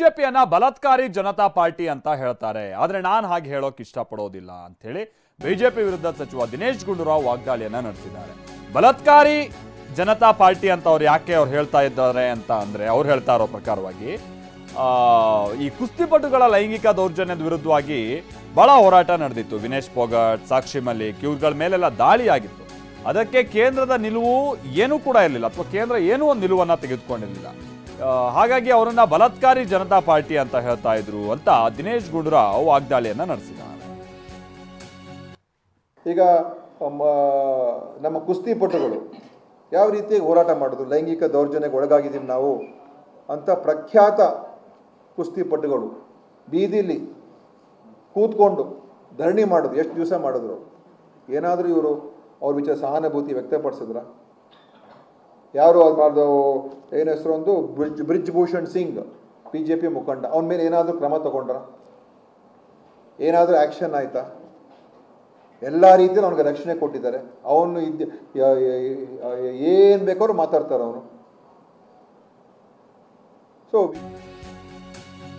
ಬಿಜೆಪಿಯನ್ನ ಬಲಾತ್ಕಾರಿ Janata party ಅಂತ ಹೇಳ್ತಾರೆ. ಆದ್ರೆ ನಾನು ಹಾಗೆ ಹೇಳೋಕೆ ಇಷ್ಟಪಡೋದಿಲ್ಲ ಅಂತ ಹೇಳಿ ಬಿಜೆಪಿ ವಿರುದ್ಧ ಸಚಿವ ದಿನೇಶ್ ಗುಂಡೂರಾವ್ ವಾಗ್ದಾಳಿಯನ್ನ ನಡೆಸಿದ್ದಾರೆ. ಬಲಾತ್ಕಾರಿ ಜನತಾ ಪಾರ್ಟಿ ಅಂತ ಅವ್ರು ಯಾಕೆ ಹೇಳ್ತಾ ಇದ್ದಾರೆ ಅಂತ ಅಂದ್ರೆ ಅವ್ರು ಹೇಳ್ತಾ ಇರೋ ಪ್ರಕಾರವಾಗಿ ಈ ಕುಸ್ತಿಪಟುಗಳ ಲೈಂಗಿಕ ದೌರ್ಜನ್ಯದ ವಿರುದ್ಧವಾಗಿ ಬಹಳ ಹೋರಾಟ ನಡೆದಿತ್ತು. ವಿನೇಶ್ ಫೋಗಟ್, ಸಾಕ್ಷಿ ಮಲ್ಲಿಕ್ ಇವ್ರುಗಳ ಮೇಲೆಲ್ಲ ದಾಳಿ ಆಗಿತ್ತು. ಅದಕ್ಕೆ ಕೇಂದ್ರದ ನಿಲುವು ಏನೂ ಕೂಡ ಇರಲಿಲ್ಲ, ಅಥವಾ ಕೇಂದ್ರ ಏನೂ ಒಂದು ನಿಲುವನ್ನ ತೆಗೆದುಕೊಂಡಿರಲಿಲ್ಲ. ಹಾಗಾಗಿ ಅವರನ್ನ ಬಲಾತ್ಕಾರಿ ಜನತಾ ಪಾರ್ಟಿ ಅಂತ ಹೇಳ್ತಾ ಇದ್ರು ಅಂತ ದಿನೇಶ್ ಗುಂಡೂರಾವ್ ವಾಗ್ದಾಳಿಯನ್ನ ನಡೆಸಿದ್ದಾರೆ. ಈಗ ನಮ್ಮ ಕುಸ್ತಿಪಟುಗಳು ಯಾವ ರೀತಿ ಹೋರಾಟ ಮಾಡಿದ್ರು, ಲೈಂಗಿಕ ದೌರ್ಜನ್ಯಕ್ಕೆ ಒಳಗಾಗಿದ್ದೀವಿ ನಾವು ಅಂತ ಪ್ರಖ್ಯಾತ ಕುಸ್ತಿಪಟುಗಳು ಬೀದಿಲಿ ಕೂತ್ಕೊಂಡು ಧರಣಿ ಮಾಡೋದು ಎಷ್ಟು ದಿವಸ ಮಾಡಿದ್ರು? ಏನಾದರೂ ಇವರು ಅವ್ರ ವಿಚಾರ ಸಹಾನುಭೂತಿ ವ್ಯಕ್ತಪಡಿಸಿದ್ರ? ಯಾರು ಅದು ಮಾಡಿದ ಏನು ಹೆಸರು ಒಂದು ಬ್ರಿಜ್ ಭೂಷಣ್ ಸಿಂಗ್ BJP ಮುಖಂಡ, ಅವನ ಮೇಲೆ ಏನಾದರೂ ಕ್ರಮ ತಗೊಂಡ್ರ? ಏನಾದರೂ ಆ್ಯಕ್ಷನ್ ಆಯಿತಾ? ಎಲ್ಲ ರೀತಿಯಲ್ಲಿ ಅವನಿಗೆ ರಕ್ಷಣೆ ಕೊಟ್ಟಿದ್ದಾರೆ. ಅವನು ಏನು ಬೇಕಾದ್ರೂ ಮಾತಾಡ್ತಾರೆ ಅವನು. ಸೊ